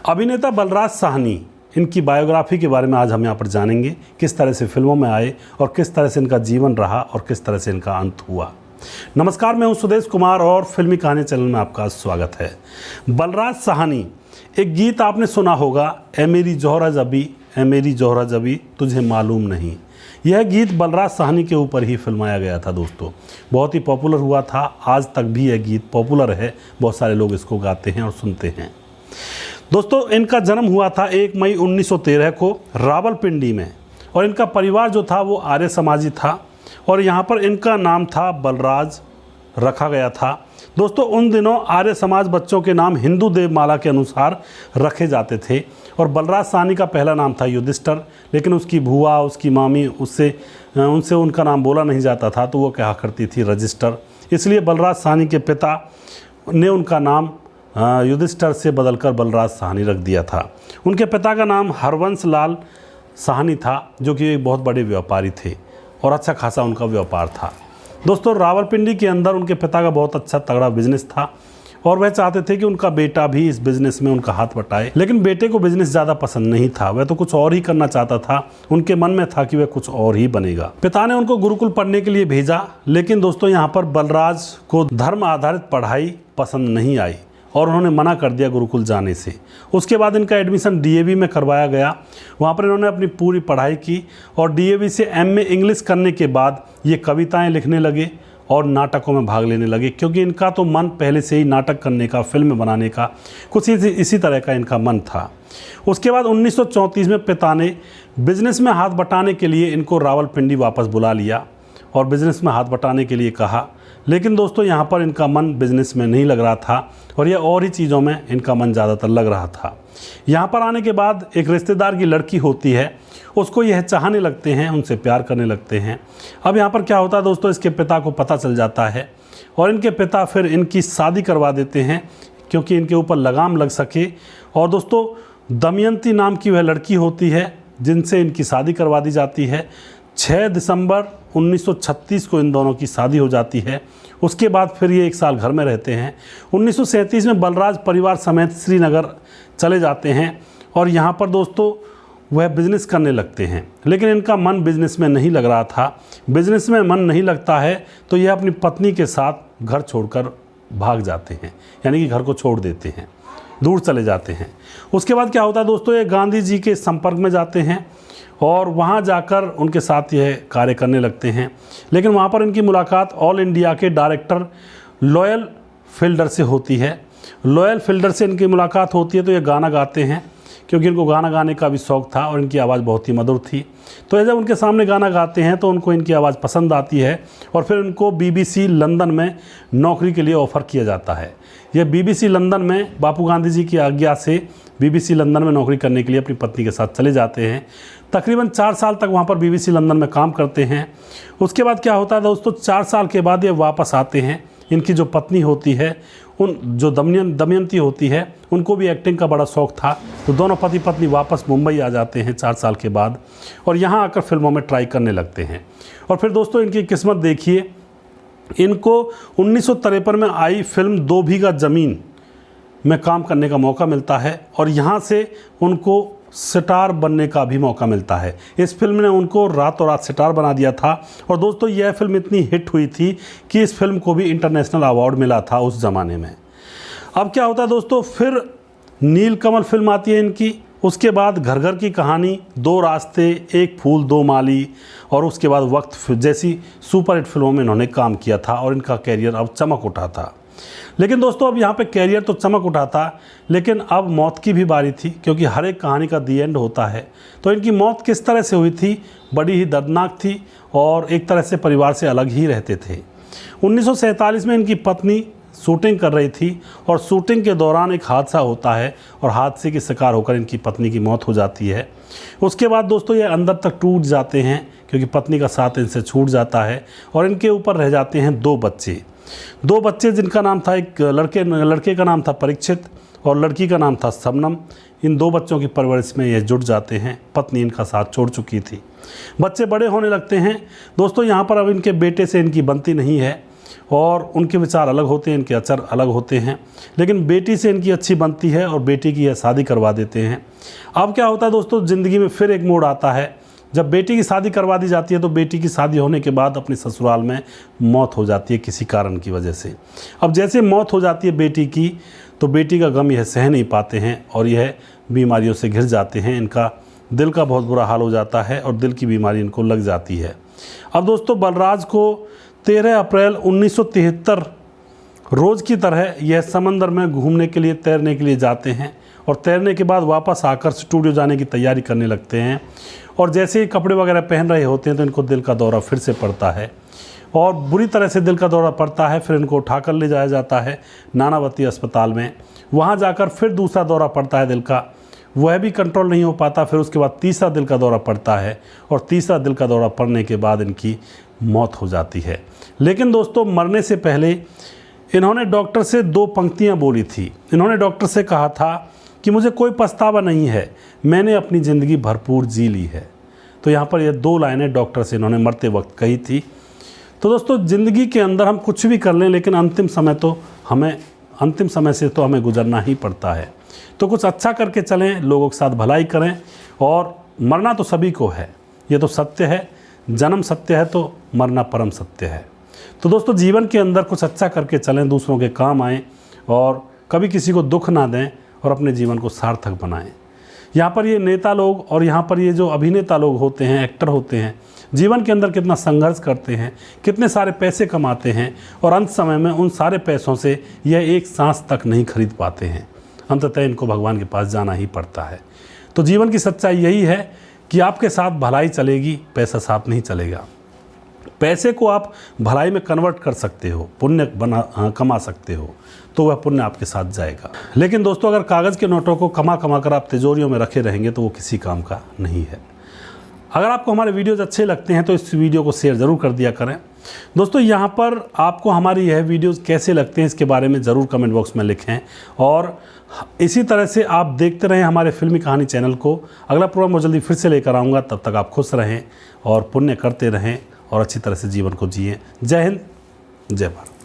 अभिनेता बलराज साहनी, इनकी बायोग्राफी के बारे में आज हम यहाँ पर जानेंगे। किस तरह से फिल्मों में आए और किस तरह से इनका जीवन रहा और किस तरह से इनका अंत हुआ। नमस्कार, मैं हूँ सुदेश कुमार और फिल्मी कहानी चैनल में आपका स्वागत है। बलराज साहनी, एक गीत आपने सुना होगा, ए मेरी जोहरा जबी, ए मेरी जोहरा जबी तुझे मालूम नहीं। यह गीत बलराज साहनी के ऊपर ही फिल्माया गया था दोस्तों। बहुत ही पॉपुलर हुआ था, आज तक भी यह गीत पॉपुलर है, बहुत सारे लोग इसको गाते हैं और सुनते हैं। दोस्तों, इनका जन्म हुआ था 1 मई 1913 को रावलपिंडी में, और इनका परिवार जो था वो आर्य समाजी था और यहाँ पर इनका नाम था बलराज रखा गया था। दोस्तों, उन दिनों आर्य समाज बच्चों के नाम हिंदू देवमाला के अनुसार रखे जाते थे और बलराज साहनी का पहला नाम था युधिष्ठिर, लेकिन उसकी भूआ, उसकी मामी उनसे उनका नाम बोला नहीं जाता था, तो वो कहा करती थी रजिस्टर। इसलिए बलराज साहनी के पिता ने उनका नाम युधिष्ठिर से बदलकर बलराज साहनी रख दिया था। उनके पिता का नाम हरवंश लाल साहनी था, जो कि एक बहुत बड़े व्यापारी थे और अच्छा खासा उनका व्यापार था। दोस्तों, रावलपिंडी के अंदर उनके पिता का बहुत अच्छा तगड़ा बिजनेस था और वह चाहते थे कि उनका बेटा भी इस बिजनेस में उनका हाथ बटाए, लेकिन बेटे को बिजनेस ज़्यादा पसंद नहीं था। वह तो कुछ और ही करना चाहता था, उनके मन में था कि वह कुछ और ही बनेगा। पिता ने उनको गुरुकुल पढ़ने के लिए भेजा, लेकिन दोस्तों यहाँ पर बलराज को धर्म आधारित पढ़ाई पसंद नहीं आई और उन्होंने मना कर दिया गुरुकुल जाने से। उसके बाद इनका एडमिशन डीएवी में करवाया गया। वहाँ पर इन्होंने अपनी पूरी पढ़ाई की और डीएवी से एमए इंग्लिश करने के बाद ये कविताएं लिखने लगे और नाटकों में भाग लेने लगे, क्योंकि इनका तो मन पहले से ही नाटक करने का, फिल्म बनाने का, कुछ इसी तरह का इनका मन था। उसके बाद 1934 में पिता ने बिजनेस में हाथ बटाने के लिए इनको रावलपिंडी वापस बुला लिया और बिजनेस में हाथ बटाने के लिए कहा, लेकिन दोस्तों यहाँ पर इनका मन बिजनेस में नहीं लग रहा था और ये और ही चीज़ों में इनका मन ज़्यादातर लग रहा था। यहाँ पर आने के बाद एक रिश्तेदार की लड़की होती है, उसको यह चाहने लगते हैं, उनसे प्यार करने लगते हैं। अब यहाँ पर क्या होता है दोस्तों, इसके पिता को पता चल जाता है और इनके पिता फिर इनकी शादी करवा देते हैं, क्योंकि इनके ऊपर लगाम लग सके। और दोस्तों, दमयंती नाम की वह लड़की होती है जिनसे इनकी शादी करवा दी जाती है। 6 दिसंबर 1936 को इन दोनों की शादी हो जाती है। उसके बाद फिर ये 1 साल घर में रहते हैं। 1937 में बलराज परिवार समेत श्रीनगर चले जाते हैं और यहाँ पर दोस्तों वह बिज़नेस करने लगते हैं, लेकिन इनका मन बिज़नेस में नहीं लग रहा था। बिज़नेस में मन नहीं लगता है तो यह अपनी पत्नी के साथ घर छोड़कर भाग जाते हैं, यानी कि घर को छोड़ देते हैं, दूर चले जाते हैं। उसके बाद क्या होता है दोस्तों, ये गांधी जी के संपर्क में जाते हैं और वहाँ जाकर उनके साथ यह कार्य करने लगते हैं, लेकिन वहाँ पर इनकी मुलाकात ऑल इंडिया के डायरेक्टर लॉयल फिल्डर से होती है। लॉयल फिल्डर से इनकी मुलाकात होती है तो ये गाना गाते हैं, क्योंकि इनको गाना गाने का भी शौक़ था और इनकी आवाज़ बहुत ही मधुर थी। तो जब उनके सामने गाना गाते हैं तो उनको इनकी आवाज़ पसंद आती है और फिर उनको BBC लंदन में नौकरी के लिए ऑफ़र किया जाता है। यह BBC लंदन में बापू गांधी जी की आज्ञा से BBC लंदन में नौकरी करने के लिए अपनी पत्नी के साथ चले जाते हैं। तकरीबन 4 साल तक वहाँ पर BBC लंदन में काम करते हैं। उसके बाद क्या होता है दोस्तों, 4 साल के बाद ये वापस आते हैं। इनकी जो पत्नी होती है, जो दमयंती होती है, उनको भी एक्टिंग का बड़ा शौक़ था, तो दोनों पति पत्नी वापस मुंबई आ जाते हैं 4 साल के बाद और यहाँ आकर फिल्मों में ट्राई करने लगते हैं। और फिर दोस्तों इनकी किस्मत देखिए, इनको 1953 में आई फिल्म 2 बीघा ज़मीन में काम करने का मौका मिलता है और यहाँ से उनको स्टार बनने का भी मौका मिलता है। इस फिल्म ने उनको रातों रात स्टार बना दिया था और दोस्तों यह फिल्म इतनी हिट हुई थी कि इस फिल्म को भी इंटरनेशनल अवार्ड मिला था उस ज़माने में। अब क्या होता है दोस्तों, फिर नीलकमल फिल्म आती है इनकी। उसके बाद घर घर की कहानी, 2 रास्ते, 1 फूल 2 माली और उसके बाद वक्त जैसी सुपरहिट फिल्मों में इन्होंने काम किया था और इनका कैरियर अब चमक उठा था। लेकिन दोस्तों अब यहाँ पे कैरियर तो चमक उठा था, लेकिन अब मौत की भी बारी थी, क्योंकि हर एक कहानी का दी एंड होता है। तो इनकी मौत किस तरह से हुई थी, बड़ी ही दर्दनाक थी और एक तरह से परिवार से अलग ही रहते थे। 1947 में इनकी पत्नी शूटिंग कर रही थी और शूटिंग के दौरान एक हादसा होता है और हादसे के शिकार होकर इनकी पत्नी की मौत हो जाती है। उसके बाद दोस्तों ये अंदर तक टूट जाते हैं, क्योंकि पत्नी का साथ इनसे छूट जाता है और इनके ऊपर रह जाते हैं 2 बच्चे, जिनका नाम था, एक लड़के का नाम था परीक्षित और लड़की का नाम था शबनम। इन 2 बच्चों की परवरिश में ये जुट जाते हैं। पत्नी इनका साथ छोड़ चुकी थी। बच्चे बड़े होने लगते हैं दोस्तों। यहाँ पर अब इनके बेटे से इनकी बनती नहीं है और उनके विचार अलग होते हैं, इनके आचार अलग होते हैं, लेकिन बेटी से इनकी अच्छी बनती है और बेटी की यह शादी करवा देते हैं। अब क्या होता है दोस्तों, ज़िंदगी में फिर एक मोड़ आता है। जब बेटी की शादी करवा दी जाती है तो बेटी की शादी होने के बाद अपने ससुराल में मौत हो जाती है किसी कारण की वजह से। अब जैसे मौत हो जाती है बेटी की, तो बेटी का गम यह सह नहीं पाते हैं और यह बीमारियों से घिर जाते हैं। इनका दिल का बहुत बुरा हाल हो जाता है और दिल की बीमारी इनको लग जाती है। अब दोस्तों बलराज को 13 अप्रैल 1973 रोज़ की तरह यह समंदर में घूमने के लिए, तैरने के लिए जाते हैं और तैरने के बाद वापस आकर स्टूडियो जाने की तैयारी करने लगते हैं। और जैसे ही कपड़े वगैरह पहन रहे होते हैं तो इनको दिल का दौरा फिर से पड़ता है और बुरी तरह से दिल का दौरा पड़ता है। फिर इनको उठाकर ले जाया जाता है नानावती अस्पताल में। वहाँ जाकर फिर दूसरा दौरा पड़ता है दिल का, वह भी कंट्रोल नहीं हो पाता। फिर उसके बाद तीसरा दिल का दौरा पड़ता है और तीसरा दिल का दौरा पड़ने के बाद इनकी मौत हो जाती है। लेकिन दोस्तों मरने से पहले इन्होंने डॉक्टर से 2 पंक्तियां बोली थी। इन्होंने डॉक्टर से कहा था कि मुझे कोई पछतावा नहीं है, मैंने अपनी ज़िंदगी भरपूर जी ली है। तो यहाँ पर यह 2 लाइनें डॉक्टर से इन्होंने मरते वक्त कही थी। तो दोस्तों ज़िंदगी के अंदर हम कुछ भी कर लें, लेकिन अंतिम समय से तो हमें गुजरना ही पड़ता है। तो कुछ अच्छा करके चलें, लोगों के साथ भलाई करें। और मरना तो सभी को है, ये तो सत्य है। जन्म सत्य है तो मरना परम सत्य है। तो दोस्तों जीवन के अंदर कुछ अच्छा करके चलें, दूसरों के काम आएँ और कभी किसी को दुख ना दें और अपने जीवन को सार्थक बनाएं। यहाँ पर ये नेता लोग और यहाँ पर ये जो अभिनेता लोग होते हैं, एक्टर होते हैं, जीवन के अंदर कितना संघर्ष करते हैं, कितने सारे पैसे कमाते हैं और अंत समय में उन सारे पैसों से यह एक सांस तक नहीं खरीद पाते हैं। अंततः इनको भगवान के पास जाना ही पड़ता है। तो जीवन की सच्चाई यही है कि आपके साथ भलाई चलेगी, पैसा साथ नहीं चलेगा। पैसे को आप भलाई में कन्वर्ट कर सकते हो, पुण्य कमा सकते हो, तो वह पुण्य आपके साथ जाएगा। लेकिन दोस्तों अगर कागज़ के नोटों को कमा कर आप तिजोरियों में रखे रहेंगे तो वो किसी काम का नहीं है। अगर आपको हमारे वीडियोज़ अच्छे लगते हैं तो इस वीडियो को शेयर ज़रूर कर दिया करें। दोस्तों यहाँ पर आपको हमारी यह वीडियोज़ कैसे लगते हैं इसके बारे में ज़रूर कमेंट बॉक्स में लिखें और इसी तरह से आप देखते रहें हमारे फिल्मी कहानी चैनल को। अगला प्रोग्राम मैं जल्दी फिर से लेकर आऊँगा। तब तक आप खुश रहें और पुण्य करते रहें और अच्छी तरह से जीवन को जिएं। जय हिंद, जय भारत।